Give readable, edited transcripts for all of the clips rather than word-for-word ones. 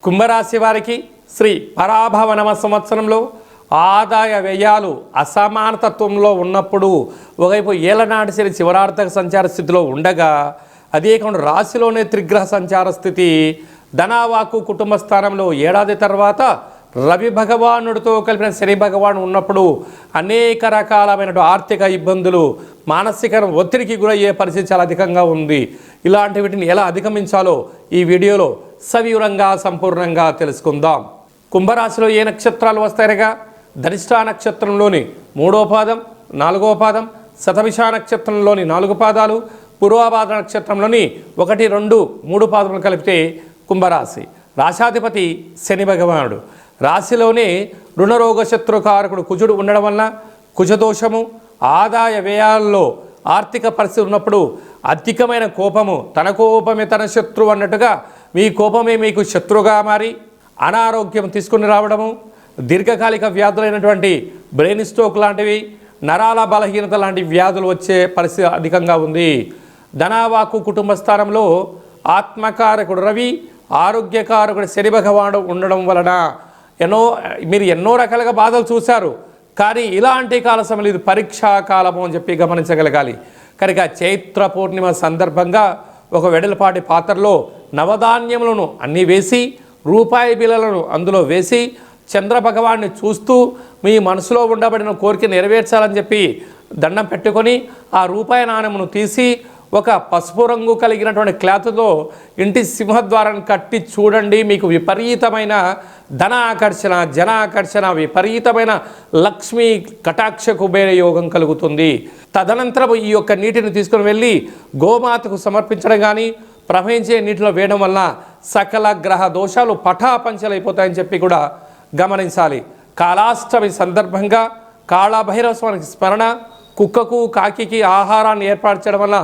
కుంభరాశి వారికి శ్రీ పరాభవ నవ సంవత్సరంలో ఆదాయ వ్యయాలు అసమానతత్వంలో ఉన్నప్పుడు ఒకవైపు ఏలనాటి శని చివరార్థక సంచార స్థితిలో ఉండగా అదే కాకుండా రాశిలోనే త్రిగ్రహ సంచార స్థితి ధనావాకు కుటుంబ స్థానంలో ఏడాది తర్వాత రవి భగవానుడితో కలిపిన శని భగవాను ఉన్నప్పుడు అనేక రకాలమైన ఆర్థిక ఇబ్బందులు మానసిక ఒత్తిడికి గురయ్యే పరిస్థితి చాలా అధికంగా ఉంది. ఇలాంటి వీటిని ఎలా అధిగమించాలో ఈ వీడియోలో సవివరంగా సంపూర్ణంగా తెలుసుకుందాం. కుంభరాశిలో ఏ నక్షత్రాలు వస్తాయనగా ధనిష్ఠ నక్షత్రంలోని 3వ పాదం 4వ పాదం, శతభిష నక్షత్రంలోని 4 పాదాలు, పూర్వభాద్ర నక్షత్రంలోని 1, 2, 3 పాదములు కలిపితే కుంభరాశి. రాశాధిపతి శని భగవానుడు. రాశిలోనే రుణరోగ శత్రుకారకుడు కుజుడు ఉండడం వలన కుజదోషము, ఆదాయ వ్యయాల్లో ఆర్థిక పరిస్థితి ఉన్నప్పుడు అధికమైన కోపము, తన కోపమే తన శత్రువు అన్నట్టుగా మీ కోపమే మీకు శత్రువుగా మారి అనారోగ్యం తీసుకుని రావడము, దీర్ఘకాలిక వ్యాధులైనటువంటి బ్రెయిన్ స్ట్రోక్ లాంటివి, నరాల బలహీనత లాంటి వ్యాధులు వచ్చే పరిస్థితి అధికంగా ఉంది. ధనావాకు కుటుంబ స్థానంలో ఆత్మకారకుడు రవి, ఆరోగ్యకారకుడు శని భగవానుడు ఉండడం వలన మీరు ఎన్నో రకాలుగా బాధలు చూశారు. కానీ ఇలాంటి కాల సమయంలో ఇది పరీక్షా కాలము అని చెప్పి గమనించగలగాలి. కనుక చైత్ర పూర్ణిమ సందర్భంగా ఒక వెడలపాటి పాత్రలో నవధాన్యములను అన్నీ వేసి రూపాయి బిళ్ళలను అందులో వేసి చంద్ర భగవాన్ని చూస్తూ మీ మనసులో ఉండబడిన కోరిక నెరవేర్చాలని చెప్పి దండం పెట్టుకొని ఆ రూపాయి నాణెమును తీసి ఒక పసుపు రంగు కలిగినటువంటి క్లాత్తో ఇంటి సింహద్వారాన్ని కట్టి చూడండి. మీకు విపరీతమైన ధన ఆకర్షణ, జన ఆకర్షణ, విపరీతమైన లక్ష్మీ కటాక్ష కుబేర యోగం కలుగుతుంది. తదనంతరం ఈ యొక్క నీటిని తీసుకుని వెళ్ళి గోమాతకు సమర్పించడం కానీ ప్రవహించే నీటిలో వేయడం వలన సకల గ్రహ దోషాలు పటాపంచలైపోతాయని చెప్పి కూడా గమనించాలి. కాళాష్టమి సందర్భంగా కాళభైరవ స్వామికి స్మరణ, కుక్కకు కాకికి ఆహారాన్ని ఏర్పాటు చేయడం వల్ల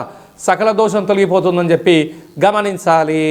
సకల దోషం తొలగిపోతుందని చెప్పి గమనించాలి.